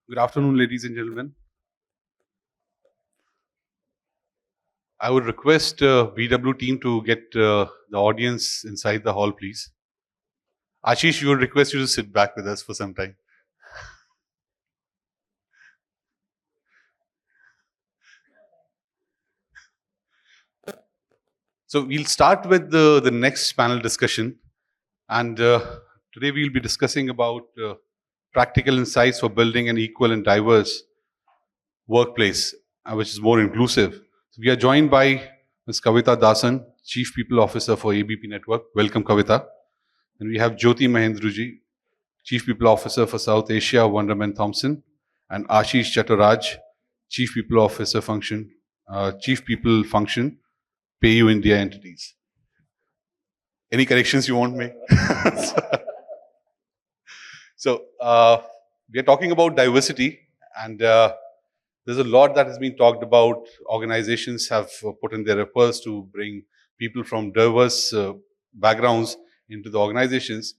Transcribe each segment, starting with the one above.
Good afternoon, ladies and gentlemen. I would request BW team to get the audience inside the hall, please. Ashish, we would request you to sit back with us for some time. So we'll start with the next panel discussion. And today we'll be discussing about practical insights for building an equal and diverse workplace, which is more inclusive. So we are joined by Ms. Kavita Dasan, Chief People Officer for ABP Network. Welcome, Kavita. And we have Jyoti Mahendruji, Chief People Officer for South Asia, Wonderman Thompson, and Ashish Chaturaj, Chief People Officer Function, Chief People Function, PayU India entities. Any corrections you want me? So we are talking about diversity, and there's a lot that has been talked about. Organizations have put in their efforts to bring people from diverse backgrounds into the organizations,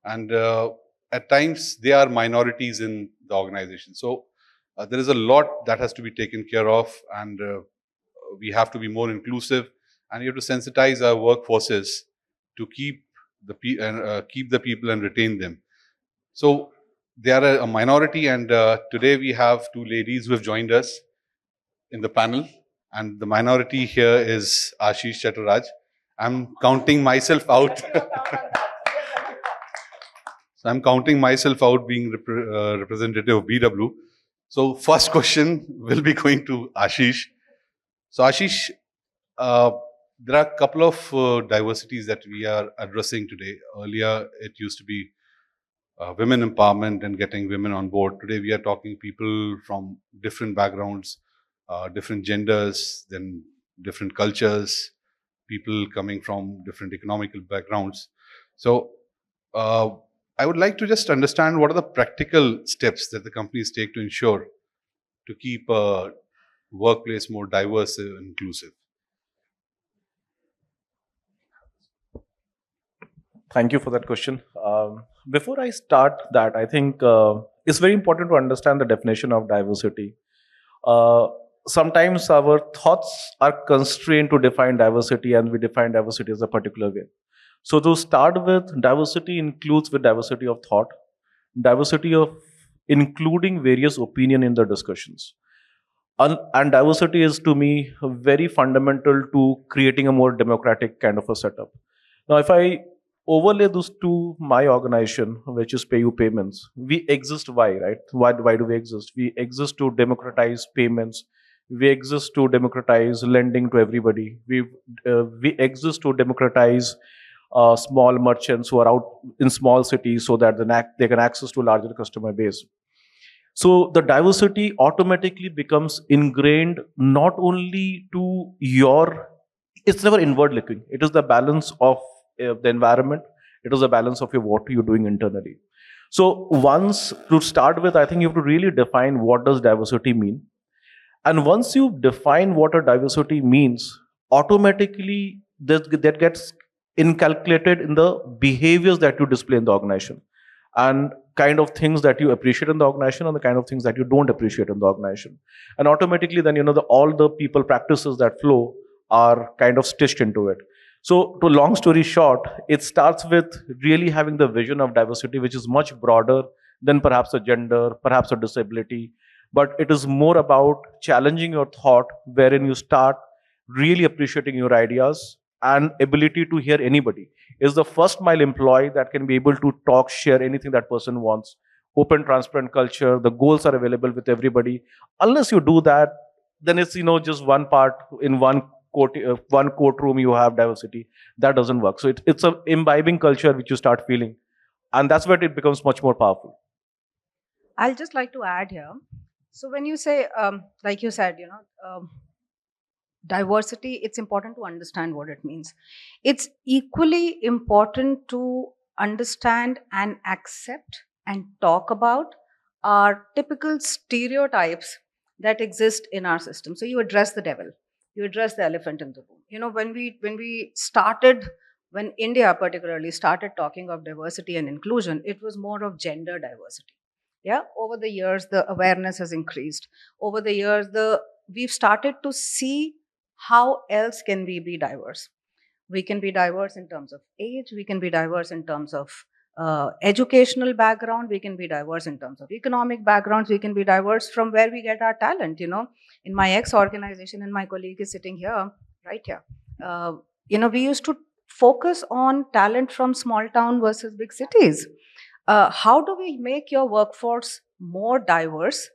and at times they are minorities in the organization. So there is a lot that has to be taken care of, and we have to be more inclusive, and we have to sensitize our workforces to keep keep the people and retain them. So they are a minority, and today we have two ladies who have joined us in the panel, and the minority here is Ashish Chaturaj. I'm counting myself out. So I'm counting myself out being representative of BW. So first question will be going to Ashish. So Ashish, uh, there are a couple of diversities that we are addressing today. Earlier, it used to be women empowerment and getting women on board. Today, we are talking people from different backgrounds, different genders, then different cultures, people coming from different economical backgrounds. So, uh, I would like to just understand what are the practical steps that the companies take to ensure to keep a workplace more diverse and inclusive. Thank you for that question. Before I start that, I think it's very important to understand the definition of diversity. Uh, Sometimes our thoughts are constrained to define diversity, and we define diversity as a particular way. So to start with, diversity includes with diversity of thought, diversity of including various opinion in the discussions. And diversity is to me very fundamental to creating a more democratic kind of a setup. Now, if I overlay those to my organization, which is PayU Payments, we exist why, right? Why do we exist? We exist to democratize payments. We exist to democratize lending to everybody. We exist to democratize small merchants who are out in small cities so that they can access to larger customer base. So the diversity automatically becomes ingrained not only to your, it's never inward looking. It is the balance of the environment. It is the balance of your what you're doing internally. So once to start with, I think you have to really define what does diversity mean. And once you define what a diversity means, automatically that gets inculcated in the behaviors that you display in the organization, and kind of things that you appreciate in the organization and the kind of things that you don't appreciate in the organization. And automatically then all the people practices that flow are kind of stitched into it. So to long story short, it starts with really having the vision of diversity, which is much broader than perhaps a gender, perhaps a disability, but it is more about challenging your thought, wherein you start really appreciating your ideas and ability to hear anybody. Is the first mile employee that can be able to talk, share anything that person wants. Open, transparent culture, the goals are available with everybody. Unless you do that, then it's just one part in one courtroom you have diversity. That doesn't work. So it's a imbibing culture which you start feeling, and that's where it becomes much more powerful. I'll just like to add here. So when you say, like you said, diversity, it's important to understand what it means. It's equally important to understand and accept and talk about our typical stereotypes that exist in our system. So you address the devil, you address the elephant in the room. When India particularly started talking of diversity and inclusion, it was more of gender diversity. Yeah, over the years the awareness has increased. Over the years we've started to see how else can we be diverse. We can be diverse in terms of age, we can be diverse in terms of educational background, we can be diverse in terms of economic backgrounds, we can be diverse from where we get our talent. In my ex organization, and my colleague is sitting here, right here, uh, we used to focus on talent from small town versus big cities. How do we make your workforce more diverse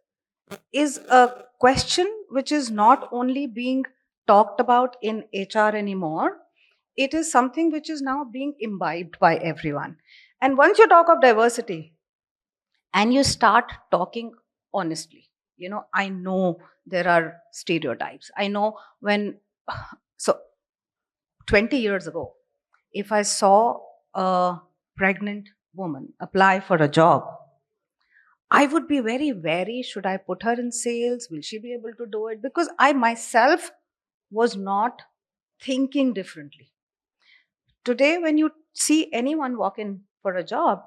is a question which is not only being talked about in HR anymore, it is something which is now being imbibed by everyone. And once you talk of diversity and you start talking honestly, I know there are stereotypes. I know when, so 20 years ago, if I saw a pregnant woman apply for a job, I would be very wary. Should I put her in sales? Will she be able to do it? Because I myself was not thinking differently. Today, when you see anyone walk in for a job,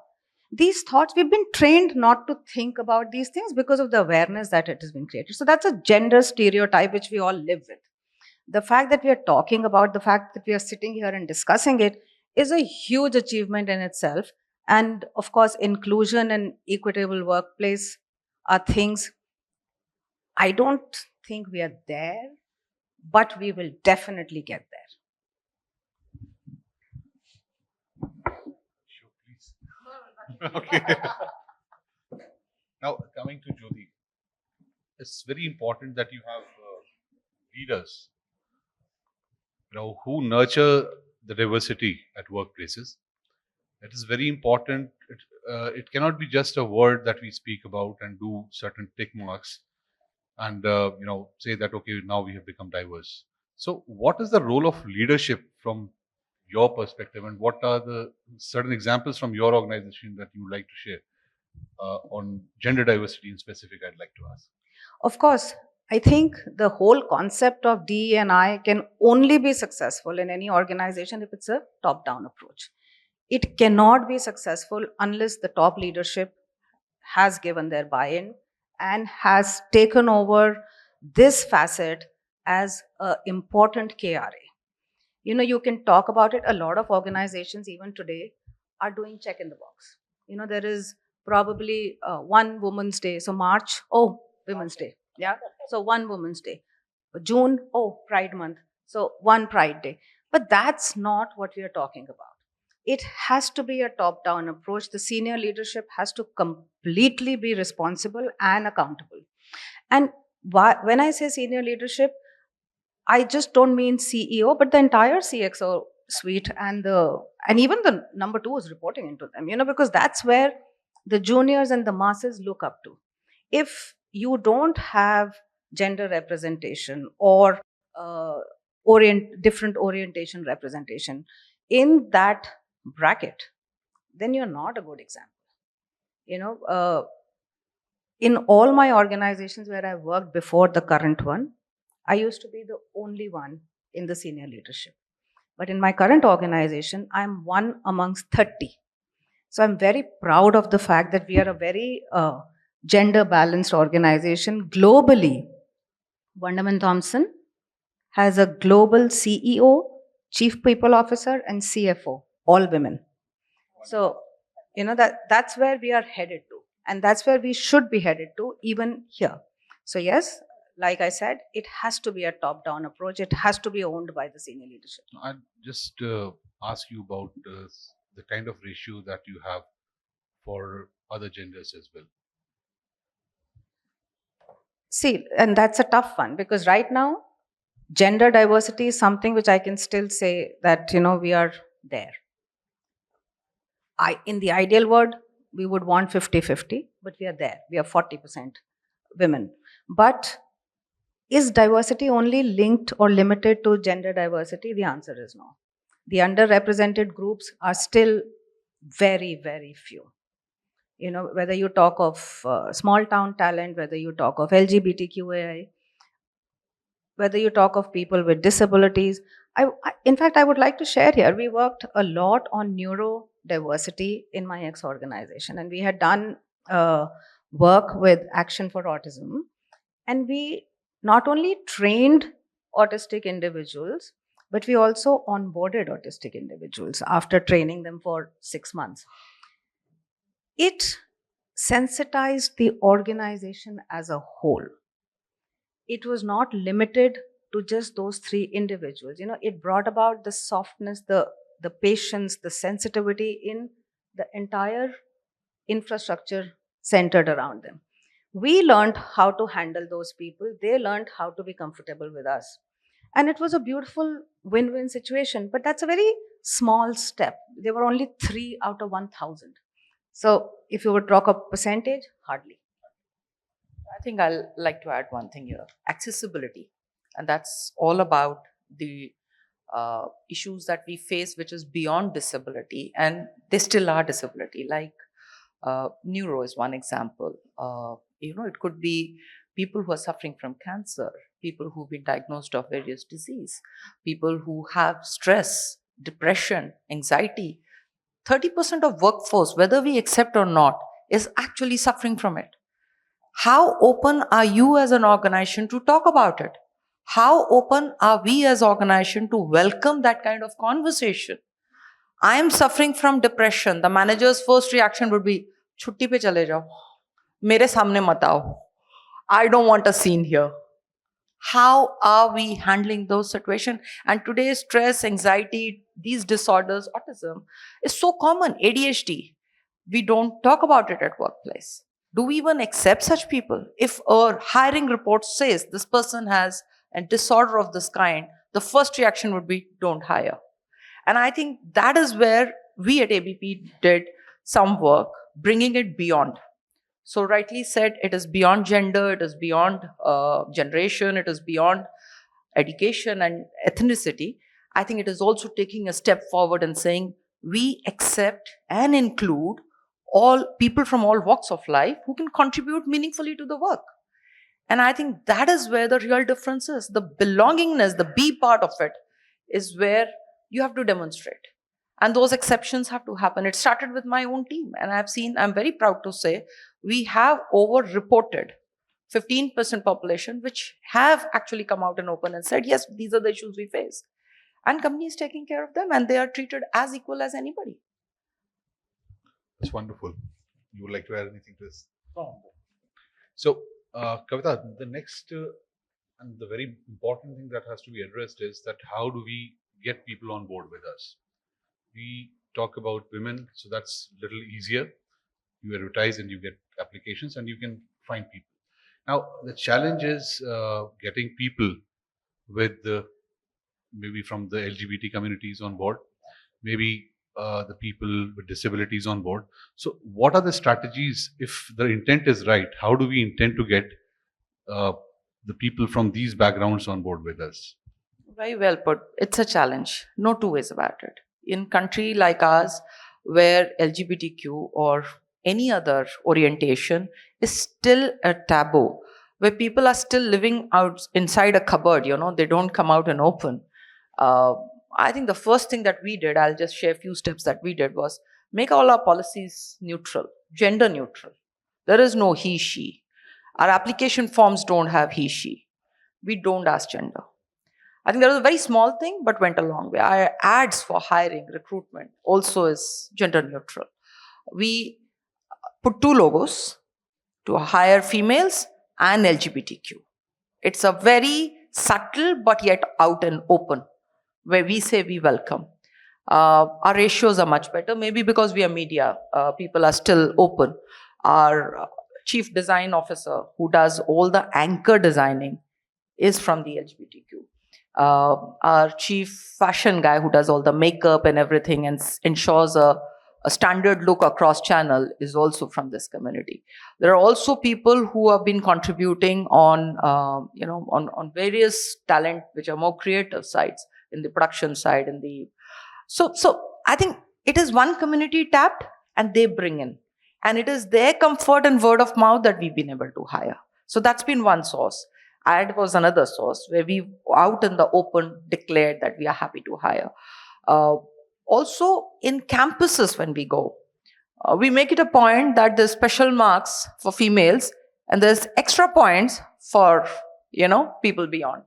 these thoughts, we've been trained not to think about these things because of the awareness that it has been created. So that's a gender stereotype which we all live with. The fact that we are talking about, the fact that we are sitting here and discussing it is a huge achievement in itself. And of course, inclusion and equitable workplace are things, I don't think we are there, but we will definitely get there. Sure, please. Okay. Now, coming to Jyoti, it's very important that you have leaders, who nurture the diversity at workplaces. It is very important. It cannot be just a word that we speak about and do certain tick marks and say that okay, now we have become diverse. So, what is the role of leadership from your perspective, and what are the certain examples from your organization that you would like to share on gender diversity in specific? I'd like to ask. Of course, I think the whole concept of DE&I can only be successful in any organization if it's a top down approach. It cannot be successful unless the top leadership has given their buy in and has taken over this facet as an important KRA. You can talk about it. A lot of organizations, even today, are doing check in the box. There is probably one Women's Day. So, March, oh, Women's Day. Yeah. So, one Women's Day. June, oh, Pride Month. So, one Pride Day. But that's not what we are talking about. It has to be a top down approach. The senior leadership has to completely be responsible and accountable. And when I say senior leadership, I just don't mean CEO, but the entire CXO suite and even the number two is reporting into them, because that's where the juniors and the masses look up to. If you don't have gender representation or different orientation representation in that bracket, then you're not a good example. In all my organizations where I worked before the current one, I used to be the only one in the senior leadership. But in my current organization, I'm one amongst 30. So I'm very proud of the fact that we are a very gender balanced organization globally. Wonderman Thompson has a global CEO, Chief People Officer, and CFO, all women. So, that's where we are headed to. And that's where we should be headed to, even here. So, yes, like I said, it has to be a top down approach. It has to be owned by the senior leadership. I'd just ask you about the kind of ratio that you have for other genders as well. See, and that's a tough one because right now, gender diversity is something which I can still say that, we are there. In the ideal world, we would want 50-50, but we are there. We are 40% women. But is diversity only linked or limited to gender diversity? The answer is no. The underrepresented groups are still very, very few. Whether you talk of small town talent, whether you talk of LGBTQAI, whether you talk of people with disabilities. In fact, I would like to share here, we worked a lot on neurodiversity in my ex organization, and we had done work with Action for Autism. And we not only trained autistic individuals, but we also onboarded autistic individuals after training them for 6 months. It sensitized the organization as a whole. It was not limited to just those three individuals. It brought about the softness, the patience, the sensitivity in the entire infrastructure centered around them. We learned how to handle those people. They learned how to be comfortable with us. And it was a beautiful win win situation. But that's a very small step. There were only 3 out of 1,000. So if you would talk a percentage, hardly. I think I'll like to add one thing here: accessibility. And that's all about the issues that we face, which is beyond disability, and they still are disability. Like neuro is one example. It could be people who are suffering from cancer, people who've been diagnosed of various disease, people who have stress, depression, anxiety. 30% of workforce, whether we accept or not, is actually suffering from it. How open are you as an organization to talk about it? How open are we as organization to welcome that kind of conversation? I am suffering from depression. The manager's first reaction would be, "Chutti pe chale jao. Mere samne mat aao. I don't want a scene here." How are we handling those situations? And today, stress, anxiety, these disorders, autism is so common. ADHD, we don't talk about it at workplace. Do we even accept such people? If a hiring report says this person has a disorder of this kind, the first reaction would be, don't hire. And I think that is where we at ABP did some work, bringing it beyond. So rightly said, it is beyond gender, it is beyond generation, it is beyond education and ethnicity. I think it is also taking a step forward and saying we accept and include all people from all walks of life who can contribute meaningfully to the work. And I think that is where the real difference is. The belongingness, the B part of it is where you have to demonstrate. And those exceptions have to happen. It started with my own team. And I'm very proud to say, we have over-reported 15% population, which have actually come out and open and said, yes, these are the issues we face. And companies taking care of them, and they are treated as equal as anybody. That's wonderful. You would like to add anything to this? So, Kavita, the next and the very important thing that has to be addressed is that how do we get people on board with us? We talk about women, so that's a little easier. You advertise and you get applications and you can find people. Now, the challenge is getting people with maybe from the LGBT communities on board, maybe the people with disabilities on board. So what are the strategies? If the intent is right, how do we intend to get the people from these backgrounds on board with us? Very well put. It's a challenge. No two ways about it. In country like ours, where LGBTQ or any other orientation is still a taboo, where people are still living out inside a cupboard, they don't come out and open. I think the first thing that we did, I'll just share a few steps that we did, was make all our policies neutral, gender neutral. There is no he, she. Our application forms don't have he, she. We don't ask gender. I think that was a very small thing, but went a long way. Our ads for hiring, recruitment also is gender neutral. We put 2 logos to hire females and LGBTQ. It's a very subtle but yet out and open, where we say we welcome. Our ratios are much better, maybe because we are media. People are still open. Our chief design officer, who does all the anchor designing, is from the LGBTQ. Our chief fashion guy, who does all the makeup and everything and ensures a standard look across channel, is also from this community. There are also people who have been contributing on various talent which are more creative sides, in the production side, so I think it is one community tapped and they bring in, and it is their comfort and word of mouth that we've been able to hire. So that's been one source. And was another source where we out in the open declared that we are happy to hire. Also in campuses when we go, we make it a point that there's special marks for females and there's extra points for, people beyond.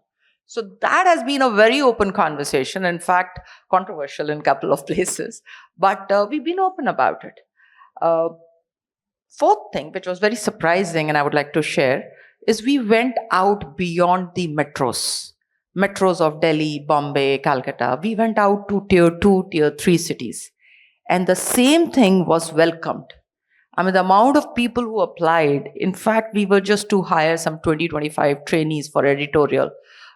So that has been a very open conversation, in fact, controversial in a couple of places, but we've been open about it. Fourth thing, which was very surprising and I would like to share, is we went out beyond the metros of Delhi, Bombay, Calcutta. We went out to tier 2, tier 3 cities. And the same thing was welcomed. I mean, the amount of people who applied, in fact, we were just to hire some 20, 25 trainees for editorial.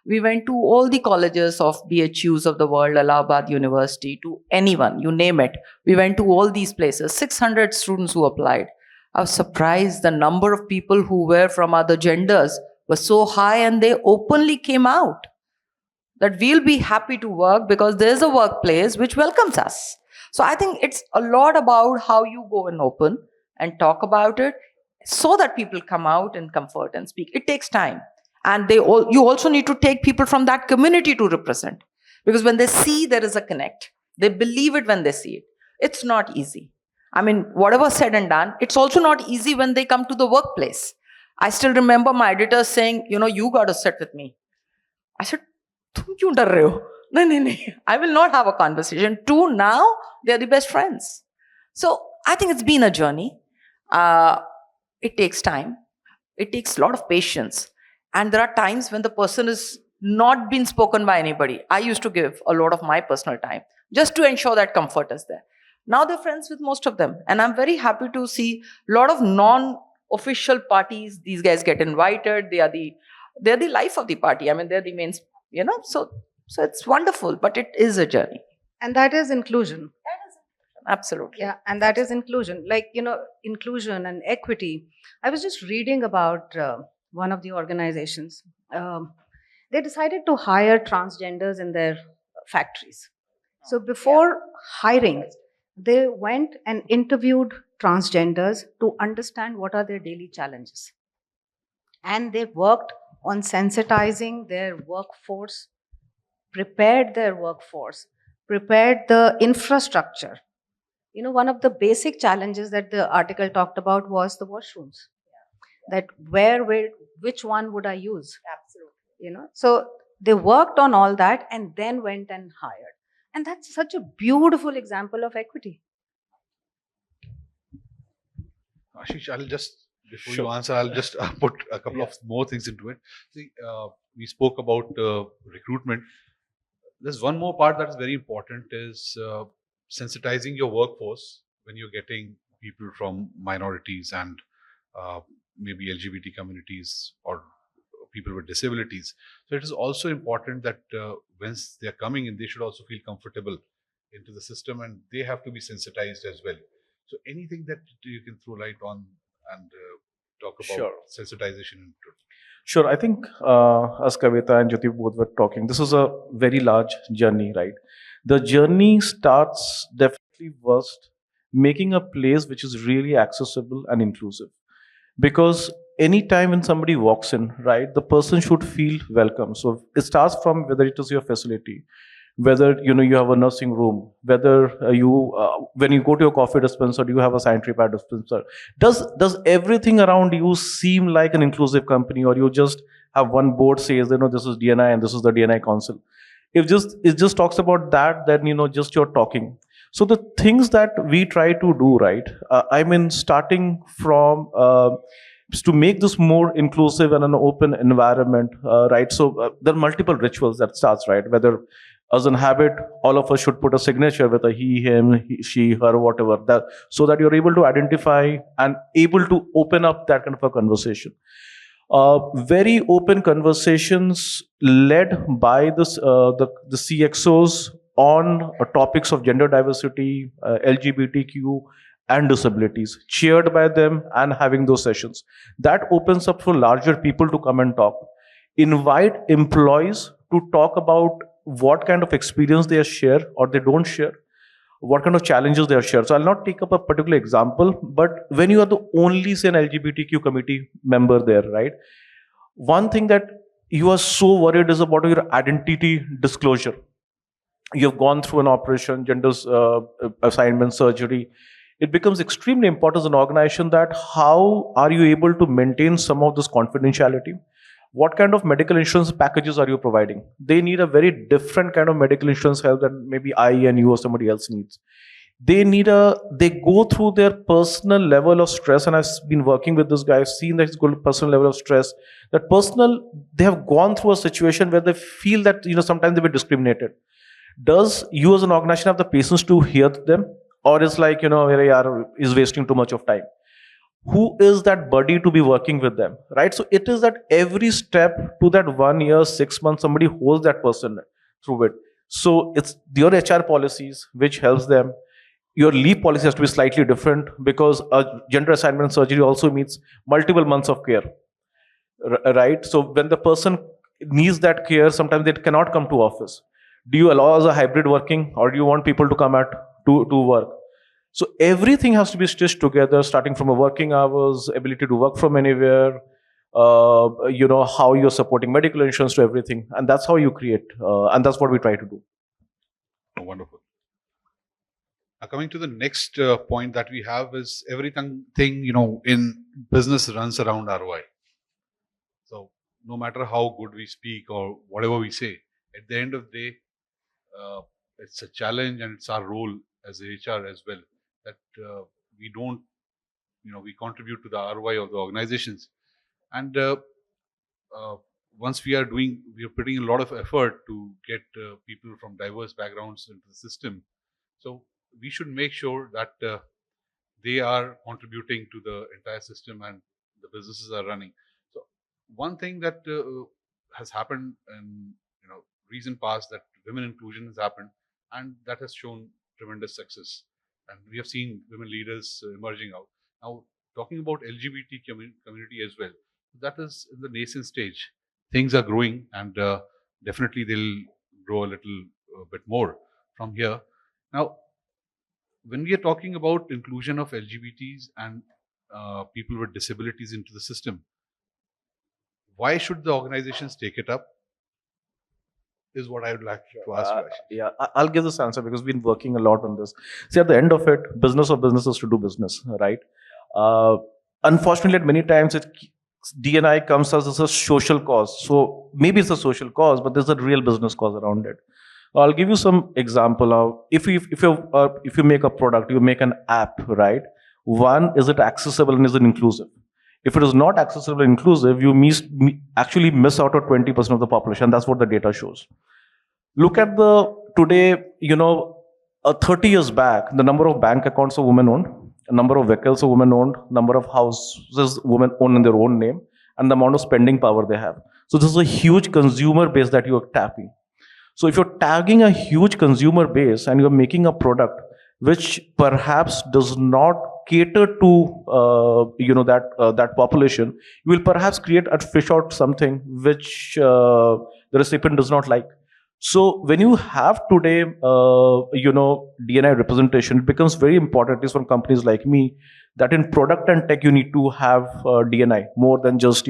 We went to all the colleges of BHUs of the world, Allahabad University, to anyone, you name it. We went to all these places, 600 students who applied. I was surprised the number of people who were from other genders was so high, and they openly came out that we'll be happy to work because there's a workplace which welcomes us. So I think it's a lot about how you go and open and talk about it so that people come out in comfort and speak. It takes time. And you also need to take people from that community to represent. Because when they see there is a connect, they believe it when they see it. It's not easy. I mean, whatever said and done, it's also not easy when they come to the workplace. I still remember my editor saying, you got to sit with me. I said, "Tum kyun dar rahe ho?" No. I will not have a conversation. Two, now they're the best friends. So I think it's been a journey. It takes time. It takes a lot of patience. And there are times when the person is not been spoken by anybody. I used to give a lot of my personal time just to ensure that comfort is there. Now they're friends with most of them. And I'm very happy to see a lot of non-official parties. These guys get invited. They're the life of the party. I mean, they're the main, so it's wonderful, but it is a journey. And that is inclusion. Absolutely. Yeah, and that is inclusion. Like, inclusion and equity. I was just reading about one of the organizations. They decided to hire transgenders in their factories. So before hiring, they went and interviewed transgenders to understand what are their daily challenges. And they worked on sensitizing their workforce, prepared their workforce, prepared the infrastructure. One of the basic challenges that the article talked about was the washrooms. That which one would I use? Absolutely. So they worked on all that and then went and hired. And that's such a beautiful example of equity. Ashish, before Sure. you answer, I'll just put a couple of more things into it. See, we spoke about recruitment. There's one more part that is very important is sensitizing your workforce when you're getting people from minorities and maybe LGBT communities or people with disabilities. So it is also important that once they're coming in, they should also feel comfortable into the system and they have to be sensitized as well. So anything that you can throw light on and talk about Sure. sensitization. Sure. I think as Kavita and Jyoti both were talking, this is a very large journey, right? The journey starts definitely first making a place which is really accessible and inclusive. Because anytime when somebody walks in, right, the person should feel welcome. So it starts from whether it is your facility, whether you have a nursing room, whether when you go to your coffee dispenser, do you have a sanitary pad dispenser? Does everything around you seem like an inclusive company, or you just have one board says this is DNI and this is the DNI council? If it just talks about that, then just you're talking. So the things that we try to do, right? Starting from to make this more inclusive and an open environment, right? So there are multiple rituals that starts, right? Whether as an habit, all of us should put a signature with a he, him, she, her, whatever, so that you're able to identify and able to open up that kind of a conversation. Very open conversations led by the CXOs on topics of gender diversity, LGBTQ, and disabilities, chaired by them and having those sessions. That opens up for larger people to come and talk. Invite employees to talk about what kind of experience they share or they don't share, what kind of challenges they share. So I'll not take up a particular example, but when you are the only, say, an LGBTQ committee member there, right? One thing that you are so worried is about your identity disclosure. You've gone through an operation, gender assignment surgery. it becomes extremely important as an organization that how are you able to maintain some of this confidentiality. What kind of medical insurance packages are you providing? They need a very different kind of medical insurance help than maybe I and you or somebody else needs. They go through their personal level of stress, and I've been working with this guy, I've seen that personal level of stress, that personal, they have gone through a situation where they feel that sometimes they were discriminated. Does you as an organization have the patience to hear them, or is like yaar, is wasting too much of time? Who is that buddy to be working with them, right? So it is that every step to that 1 year, 6 months, somebody holds that person through it. So it's your HR policies which helps them. Your leave policy has to be slightly different because a gender assignment surgery also means multiple months of care, right? So when the person needs that care, sometimes they cannot come to office. Do you allow as a hybrid working, or do you want people to come to work? So everything has to be stitched together, starting from a working hours, ability to work from anywhere, how you're supporting medical insurance to everything, and that's how you create, and that's what we try to do. Oh, wonderful. Now, coming to the next point that we have is everything in business runs around ROI. So no matter how good we speak or whatever we say, at the end of the day, it's a challenge, and it's our role as HR as well that we don't, we contribute to the ROI of the organizations. And once we are putting a lot of effort to get people from diverse backgrounds into the system. So we should make sure that they are contributing to the entire system and the businesses are running. So one thing that has happened in recent past, that women inclusion has happened, and that has shown tremendous success. And we have seen women leaders emerging out. Now, talking about LGBT community as well, that is in the nascent stage. Things are growing, and definitely they'll grow a little bit more from here. Now, when we are talking about inclusion of LGBTs and people with disabilities into the system, why should the organizations take it up? Is what I would like to ask you, Ashish. Yeah, I'll give this answer because we've been working a lot on this. See, at the end of it, business of business is to do business, right? Unfortunately, at many times, D&I comes as a social cause. So maybe it's a social cause, but there's a real business cause around it. I'll give you some example of if you make a product, you make an app, right? One, is it accessible and is it inclusive? If it is not accessible and inclusive, you actually miss out on 20% of the population. That's what the data shows. Look at today, 30 years back, the number of bank accounts are women owned, the number of vehicles are women owned, number of houses women own in their own name, and the amount of spending power they have. So this is a huge consumer base that you're tapping. So if you're tagging a huge consumer base and you're making a product which perhaps does not cater to that population, you will perhaps create a fish out something which the recipient does not like. So when you have today D&I representation, it becomes very important, at least from companies like me, that in product and tech you need to have D&I more than just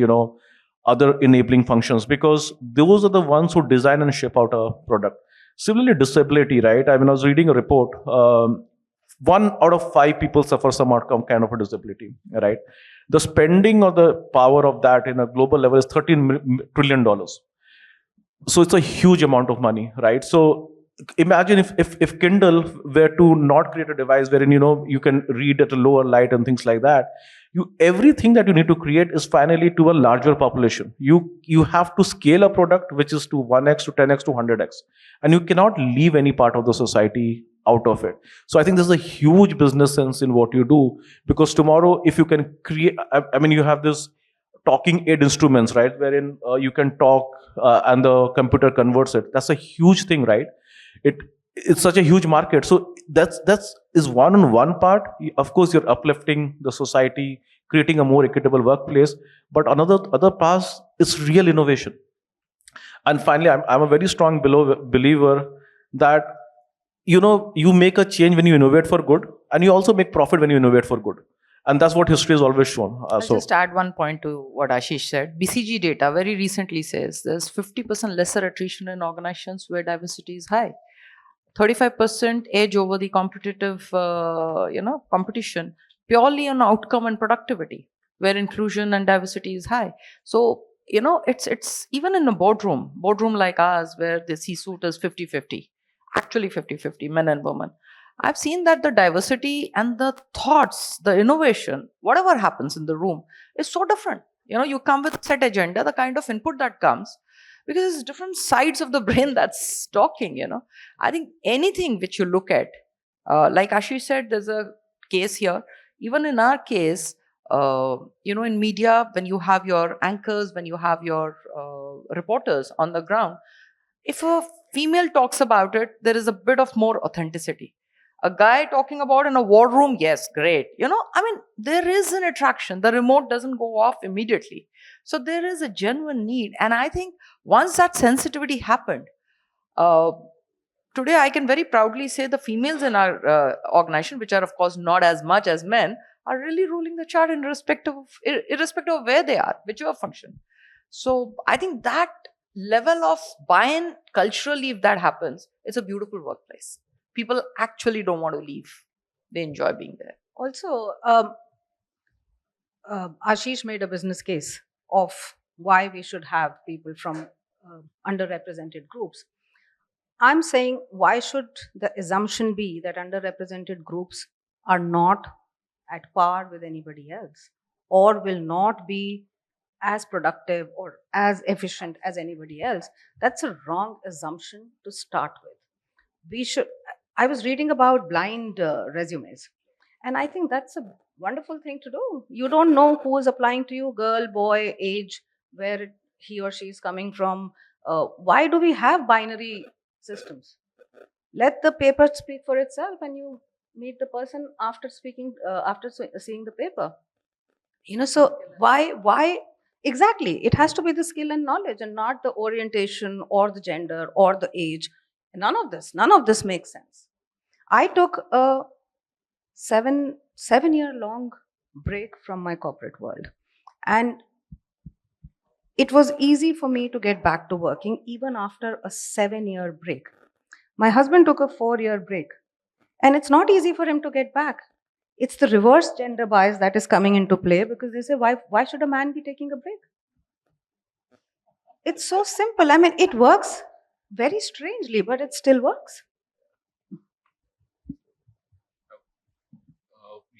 other enabling functions, because those are the ones who design and ship out a product. Similarly, disability, right? I mean, I was reading a report. 1 out of 5 people suffer some outcome kind of a disability, right? The spending or the power of that in a global level is $13 trillion. So it's a huge amount of money, right? So imagine if Kindle were to not create a device wherein you can read at a lower light and things like that. Everything that you need to create is finally to a larger population. You have to scale a product which is to 1x to 10x to 100x, and you cannot leave any part of the society out of it. So I think there's a huge business sense in what you do, because tomorrow if you can create, I mean, you have this talking aid instruments, right, wherein you can talk and the computer converts it. That's a huge thing, right? It's such a huge market. So that's is one part. Of course, you're uplifting the society, creating a more equitable workplace. But other parts is real innovation. And finally, I'm a very strong believer that you make a change when you innovate for good, and you also make profit when you innovate for good. And that's what history has always shown. I'll just add one point to what Ashish said. BCG data very recently says there's 50% lesser attrition in organizations where diversity is high. 35% edge over the competitive, competition purely on outcome and productivity, where inclusion and diversity is high. So, it's even in a boardroom like ours, where the C-suite is 50-50, actually 50-50, men and women. I've seen that the diversity and the thoughts, the innovation, whatever happens in the room is so different. You come with set agenda, the kind of input that comes, because it's different sides of the brain that's talking. I think anything which you look at, like Ashish said, there's a case here. Even in our case, in media, when you have your anchors, when you have your reporters on the ground, if a female talks about it, there is a bit of more authenticity. A guy talking about in a war room, yes, great. There is an attraction. The remote doesn't go off immediately. So there is a genuine need. And I think once that sensitivity happened, uh, today I can very proudly say the females in our organization, which are of course not as much as men, are really ruling the chart irrespective of where they are, whichever function. So I think that level of buy-in culturally, if that happens, it's a beautiful workplace. People actually don't want to leave. They enjoy being there. Also, Ashish made a business case of why we should have people from underrepresented groups. I'm saying, why should the assumption be that underrepresented groups are not at par with anybody else, or will not be as productive or as efficient as anybody else? That's a wrong assumption to start with. We should. I was reading about blind resumes, and I think that's a wonderful thing to do. You don't know who is applying to you, girl, boy, age, where he or she is coming from. Why do we have binary systems? Let the paper speak for itself, and you meet the person after speaking, seeing the paper. So why exactly? It has to be the skill and knowledge, and not the orientation or the gender or the age. None of this makes sense. I took a seven-year long break from my corporate world, and it was easy for me to get back to working even after a 7-year break. My husband took a 4-year break, and it's not easy for him to get back. It's the reverse gender bias that is coming into play, because they say, why should a man be taking a break? It's so simple. I mean, it works very strangely, but it still works.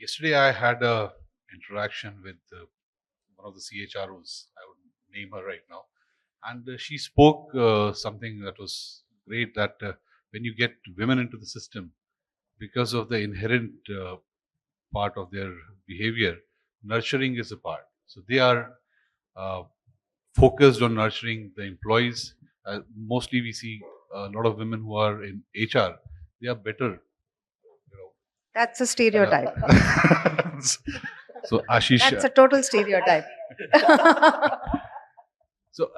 Yesterday, I had a interaction with one of the CHROs. I would name her right now, and she spoke something that was great. That when you get women into the system, because of the inherent part of their behavior, nurturing is a part. So they are uh, focused on nurturing the employees. Mostly, we see a lot of women who are in HR. They are better. That's a stereotype. So Ashish. That's a total stereotype. So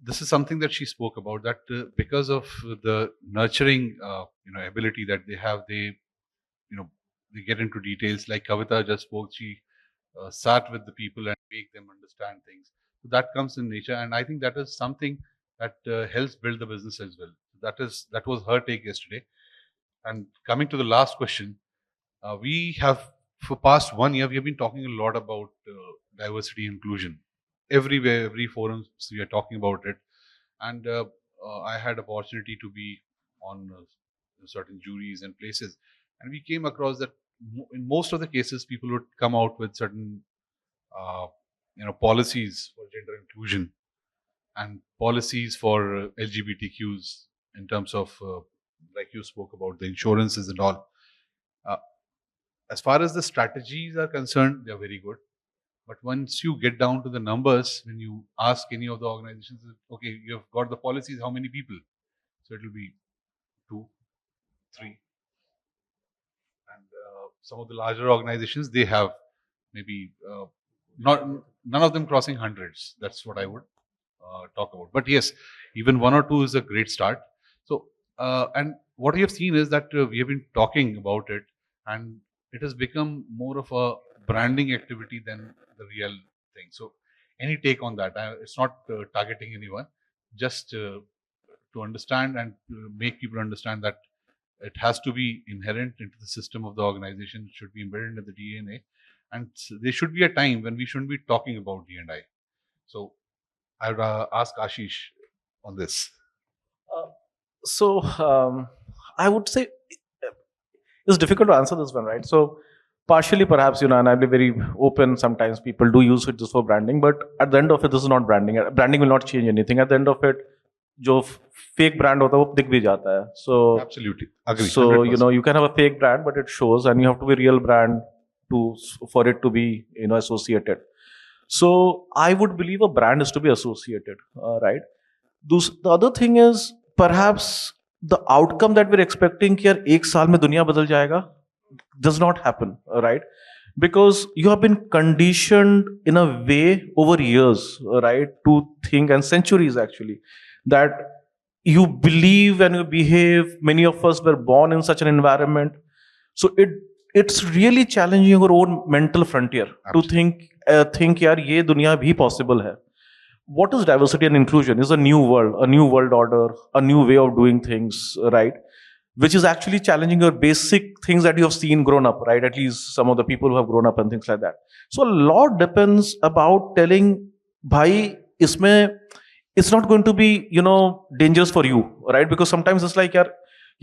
this is something that she spoke about, that because of the nurturing ability that they have, they get into details. Like Kavita just spoke, she sat with the people and make them understand things. So that comes in nature, and I think that is something that helps build the business as well. That was her take yesterday. And coming to the last question, we have, for past 1 year, we have been talking a lot about diversity inclusion. Everywhere, every forum, we are talking about it. And I had opportunity to be on certain juries and places, and we came across that in most of the cases, people would come out with certain, policies for gender inclusion and policies for LGBTQs in terms of, like you spoke about, the insurances and all. Uh, as far as the strategies are concerned, they are very good. But once you get down to the numbers, when you ask any of the organizations, okay, you have got the policies, how many people? So it will be 2, 3. And some of the larger organizations, they have maybe not none of them crossing hundreds. That's what I would talk about. But yes, even 1 or 2 is a great start. So and what we have seen is that we have been talking about it, and it has become more of a branding activity than the real thing. So any take on that? It's not targeting anyone, just to understand and to make people understand that It has to be inherent into the system of the organization. It should be embedded into the DNA, and there should be a time when we shouldn't be talking about D&I. So I would ask Ashish on this. So I would say it's difficult to answer this one, right? So partially perhaps, and I'll be very open, sometimes people do use it just for branding, but at the end of it, this is not branding. Branding will not change anything. At the end of it, जो fake brand होता है वो दिख भी जाता है. So Absolutely agree. so 100%. you can have a fake brand, but it shows, and you have to be real brand for it to be associated. So I would believe a brand is to be associated, right? The other thing is perhaps the outcome that we're expecting कि यार एक साल में दुनिया बदल जाएगा does not happen, right? Because you have been conditioned in a way over years, right, to think, and centuries actually, that you believe and you behave. Many of us were born in such an environment, so it's really challenging your own mental frontier to think yaar ye duniya bhi possible hai. What is diversity and inclusion? Is a new world order, a new way of doing things, right? Which is actually challenging your basic things that you have seen grown up, right? At least some of the people who have grown up and things like that. So a lot depends about telling, bhai, isme it's not going to be dangerous for you, right? Because sometimes it's like, yaar,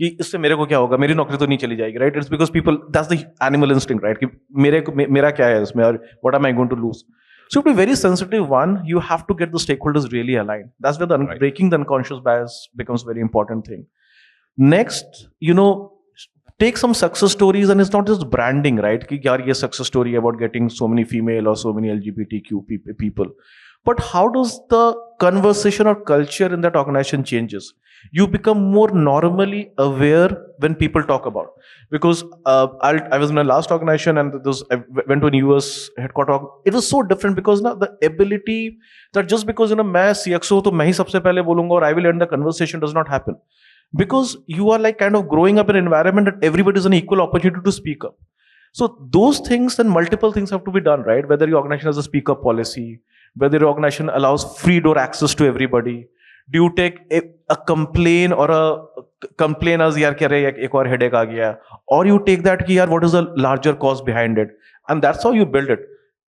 कि इससे मेरे को क्या होगा, मेरी नौकरी तो नहीं चली जाएगी, right? It's because people, that's the animal instinct, right? कि मेरा क्या है इसमें, और what am I going to lose? So to be very sensitive, one, you have to get the stakeholders really aligned. That's where Right. breaking the unconscious bias becomes a very important thing. Next, take some success stories, and it's not just branding, right? कि यार ये success story about getting so many female or so many LGBTQ people. But how does the conversation or culture in that organization changes? You become more normally aware when people talk about. Because I was in my last organization, and I went to a US headquarter. It was so different because now the ability that just because मैं CXO तो मैं ही सबसे पहले बोलूँगा और I will end the conversation does not happen. Because you are like kind of growing up in an environment that everybody is an equal opportunity to speak up. So those things, then multiple things have to be done, right? Whether your organization has a speak up policy, whether your organization allows free door access to everybody. Do you take a complaint or a complaint as yaar kya rahe ek aur headache aa gaya, or you take that ki yaar what is the larger cause behind it, and that's how you build it.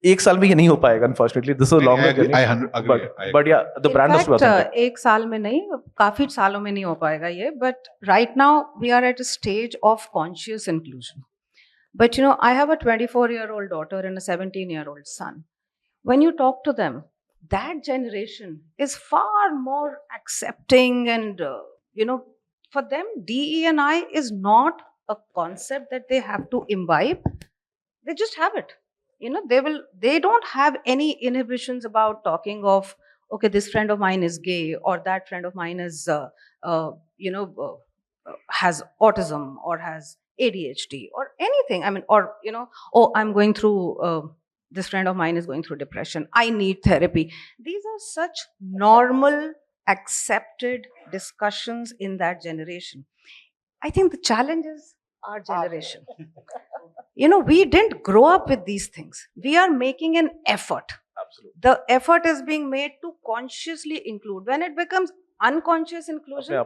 एक साल में ये नहीं हो पाएगा, unfortunately. This is a longer journey. I agree. But yeah, the brand has to be authentic. एक साल में नहीं, काफी सालों में नहीं हो पाएगा ये. But right now we are at a stage of conscious inclusion. But I have a 24-year-old daughter and a 17-year-old son. When you talk to them, that generation is far more accepting, and for them DE&I is not a concept that they have to imbibe. They just have it. They don't have any inhibitions about talking of, okay, this friend of mine is gay, or that friend of mine is has autism or has ADHD or anything. I mean, or oh, I'm going through this friend of mine is going through depression, I need therapy. These are such normal, accepted discussions in that generation. I think the challenge is our generation. We didn't grow up with these things. We are making an effort. Absolutely. The effort is being made to consciously include. When it becomes unconscious inclusion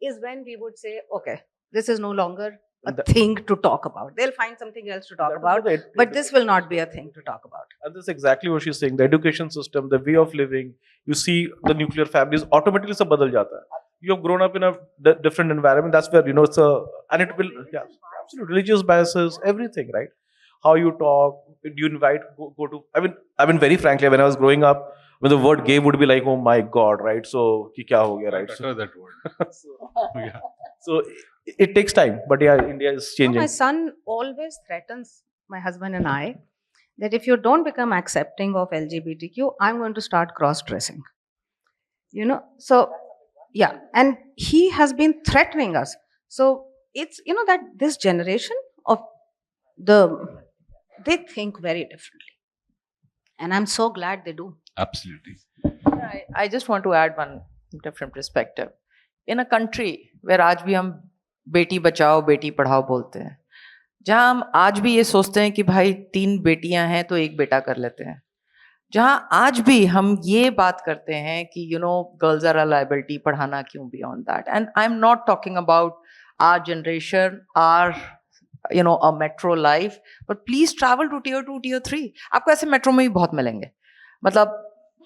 is when we would say, okay, this is no longer a thing to talk about. They'll find something else to talk about, but this will not be a thing to talk about. And that's exactly what she's saying. The education system, the way of living, you see the nuclear families, automatically सब बदल जाता है. You have grown up in a different environment. That's where, it's and it will, absolutely, religious biases, everything, right? How you talk, do you invite, go to, I mean, very frankly, when I was growing up, when the word gay would be like, oh my God, right? So, ki kya ho gaya, right? I that word. Yeah. So, it takes time, but yeah, India is changing. My son always threatens my husband and I that if you don't become accepting of LGBTQ, I'm going to start cross-dressing. So, yeah, and he has been threatening us. So, it's, that this generation of they think very differently. And I'm so glad they do. Absolutely. I just want to add one different perspective. In a country where आज भी हम बेटी बचाओ बेटी पढ़ाओ बोलते हैं, जहाँ हम आज भी ये सोचते हैं कि भाई 3 बेटियां हैं तो 1 बेटा कर लेते हैं, जहाँ आज भी हम ये बात करते हैं कि गर्ल्स आर अ लायबिलिटी, पढ़ाना क्यों, beyond that. And I am not talking about our generation, our a metro life, but please travel to tier 2, tier 3. आपको ऐसे metro में भी बहुत मिलेंगे. मतलब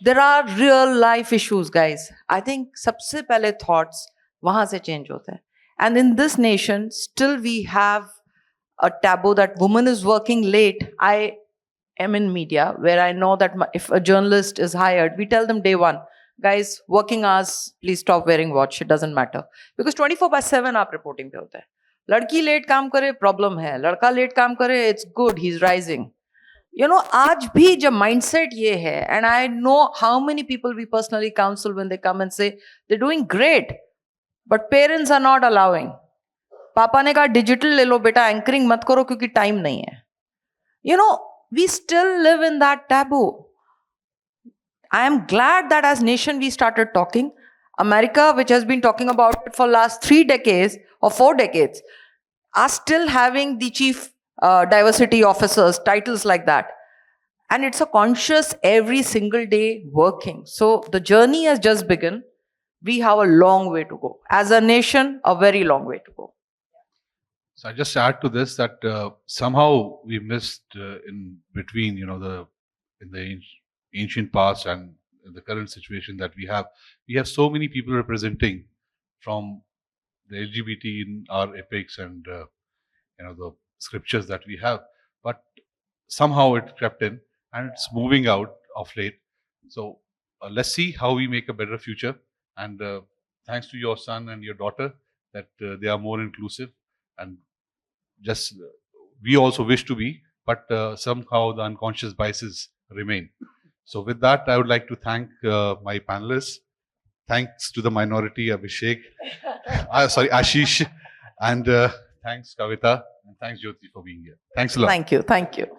there are real life issues, guys. I think सबसे पहले thoughts वहाँ से change होते हैं. And in this nation, still we have a taboo that woman is working late. I am in media where I know that if a journalist is hired, we tell them day one, guys, working hours, please stop wearing watch. It doesn't matter. Because 24/7 आप reporting पे होता है. लड़की late काम करे problem है, लड़का late काम करे it's good, he is rising. आज भी जब माइंडसेट ये है, and I know how many people we personally counsel when they come and say they doing great, but parents are not allowing. पापा ने कहा डिजिटल ले लो बेटा, एंकरिंग मत करो क्योंकि टाइम नहीं है. We still live in that taboo. I am glad that as nation we started talking. America, which has been talking about it for last 3 decades or 4 decades, are still having the chief diversity officers, titles like that. And it's a conscious every single day working. So the journey has just begun. We have a long way to go. As a nation, a very long way to go. So I just add to this that somehow we missed in between, in the ancient past and the current situation that we have so many people representing from the LGBT in our epics and the scriptures that we have, but somehow it crept in and it's moving out of late. So let's see how we make a better future, and thanks to your son and your daughter that they are more inclusive, and just we also wish to be, but somehow the unconscious biases remain. So with that, I would like to thank my panelists. Thanks to the minority, Abhishek, Ashish, and thanks Kavita, and thanks Jyoti for being here. Thanks a lot. Thank you.